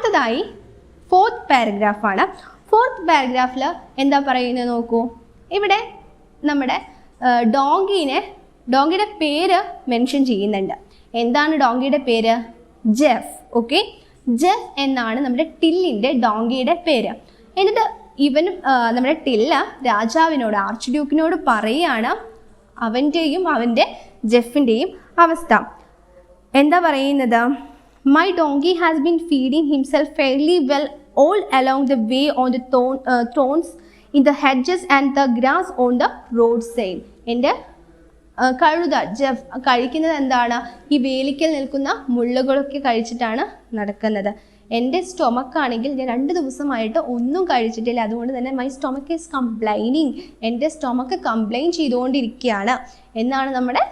അടുത്തതായി fourth പാരഗ്രാഫാണ്. Fourth പാരഗ്രാഫിൽ എന്താ പറയുന്നത് നോക്കൂ. ഇവിടെ നമ്മുടെ ഡോങ്കിയുടെ പേര് മെൻഷൻ ചെയ്യുന്നുണ്ട്. എന്താണ് ഡോങ്കിയുടെ പേര്? ജെഫ്. ഓക്കെ, ജെഫ് എന്നാണ് നമ്മുടെ ടില്ലിൻ്റെ ഡോങ്കിയുടെ പേര്. എന്നിട്ട് നമ്മുടെ ടില്ല രാജാവിനോട്, ആർച്ച് ഡ്യൂക്കിനോട് പറയുകയാണ് അവൻ്റെയും അവൻ്റെ ജെഫിൻ്റെയും അവസ്ഥ. എന്താ പറയുന്നത്? My donkey has been feeding himself fairly well all along the way on the thorns in the hedges and the grass on the roadside. എൻ്റെ കഴുത ജെഫ് കഴിക്കുന്നത് എന്താണ്? ഈ വേലിക്കൽ നിൽക്കുന്ന മുള്ളുകളൊക്കെ കഴിച്ചിട്ടാണ് നടക്കുന്നത്. എൻ്റെ സ്റ്റൊമക്കാണെങ്കിൽ ഞാൻ 2 ദിവസമായിട്ട് ഒന്നും കഴിച്ചിട്ടില്ല. അതുകൊണ്ട് തന്നെ മൈ സ്റ്റൊമക്ക് ഈസ് കംപ്ലൈനിങ്. എൻ്റെ സ്റ്റൊമക്ക് കംപ്ലൈൻ ചെയ്തുകൊണ്ടിരിക്കുകയാണ് എന്നാണ് നമ്മുടെ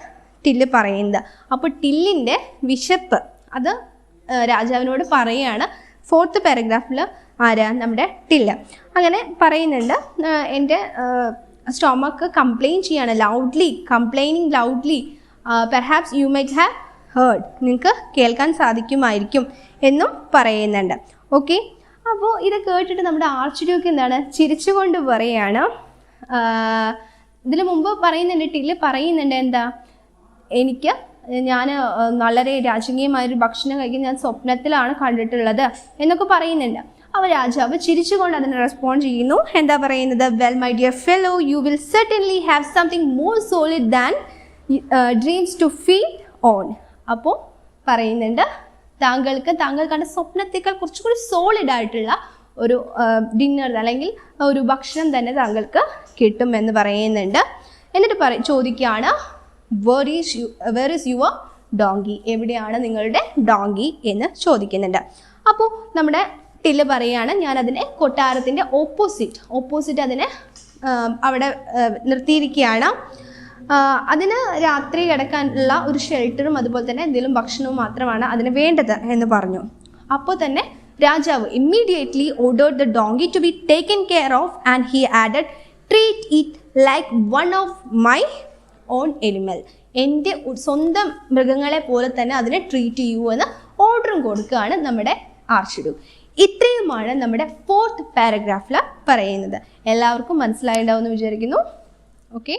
ടില്ല് പറയുന്നത്. അപ്പോൾ ടില്ലിൻ്റെ വിശപ്പ് അത് രാജാവിനോട് പറയുകയാണ്. ഫോർത്ത് പാരഗ്രാഫിൽ ആരാ? നമ്മുടെ ടില്ല് അങ്ങനെ പറയുന്നുണ്ട്. എൻ്റെ സ്റ്റൊമക്ക് കംപ്ലൈൻ ചെയ്യാണ്, complaining loudly, perhaps you might have heard, നിങ്ങൾക്ക് കേൾക്കാൻ സാധിക്കുമായിരിക്കും എന്നും പറയുന്നുണ്ട്. ഓക്കെ, അപ്പോൾ ഇത് കേട്ടിട്ട് നമ്മുടെ ആർച്ച് ഡ്യൂക്ക് എന്താണ് ചിരിച്ചുകൊണ്ട് പറയുകയാണ്. ഇതിന് മുമ്പ് പറയുന്നുണ്ട്, ടില്ല് പറയുന്നുണ്ട് എന്താ, ഞാൻ വളരെ രാജകീയമായൊരു ഭക്ഷണം കഴിക്കാൻ ഞാൻ സ്വപ്നത്തിലാണ് കണ്ടിട്ടുള്ളത് എന്നൊക്കെ പറയുന്നുണ്ട്. അപ്പോൾ രാജാവ് ചിരിച്ചുകൊണ്ട് അതിന് റെസ്പോണ്ട് ചെയ്യുന്നു. എന്താ പറയുന്നത്? Well my dear fellow, you will certainly have something more solid than dreams to feed on. അപ്പോൾ പറയുന്നുണ്ട് താങ്കൾ കണ്ട സ്വപ്നത്തേക്കാൾ കുറച്ചുകൂടി സോളിഡ് ആയിട്ടുള്ള ഒരു ഡിന്നർ അല്ലെങ്കിൽ ഒരു ഭക്ഷണം തന്നെ താങ്കൾക്ക് കിട്ടുമെന്ന് പറയുന്നുണ്ട്. എന്നിട്ട് ചോദിക്കുകയാണ് where is your donkey? എവിടെയാണ് നിങ്ങളുടെ ഡോങ്കി എന്ന് ചോദിക്കുന്നുണ്ട്. അപ്പോൾ നമ്മുടെ ടില്ല് പറയുകയാണ് ഞാൻ അതിനെ കൊട്ടാരത്തിൻ്റെ ഓപ്പോസിറ്റ് അതിനെ അവിടെ നിർത്തിയിരിക്കുകയാണ്. അതിന് രാത്രി കിടക്കാനുള്ള ഒരു ഷെൽട്ടറും അതുപോലെ തന്നെ എന്തെങ്കിലും ഭക്ഷണവും മാത്രമാണ് അതിന് വേണ്ടത് എന്ന് പറഞ്ഞു. അപ്പോൾ തന്നെ രാജാവ് immediately ordered the donkey to be taken care of and he added, treat it like one of my on animal, എൻ്റെ സ്വന്തം മൃഗങ്ങളെ പോലെ തന്നെ അതിനെ ട്രീറ്റ് ചെയ്യൂ എന്ന് ഓർഡറും കൊടുക്കുകയാണ് നമ്മുടെ ആർച്ച് ഡ്യൂക്ക്. ഇത്രയുമാണ് നമ്മുടെ ഫോർത്ത് പാരഗ്രാഫിൽ പറയുന്നത്. എല്ലാവർക്കും മനസ്സിലായിട്ടുണ്ടാവുമെന്ന് വിചാരിക്കുന്നു. ഓക്കെ.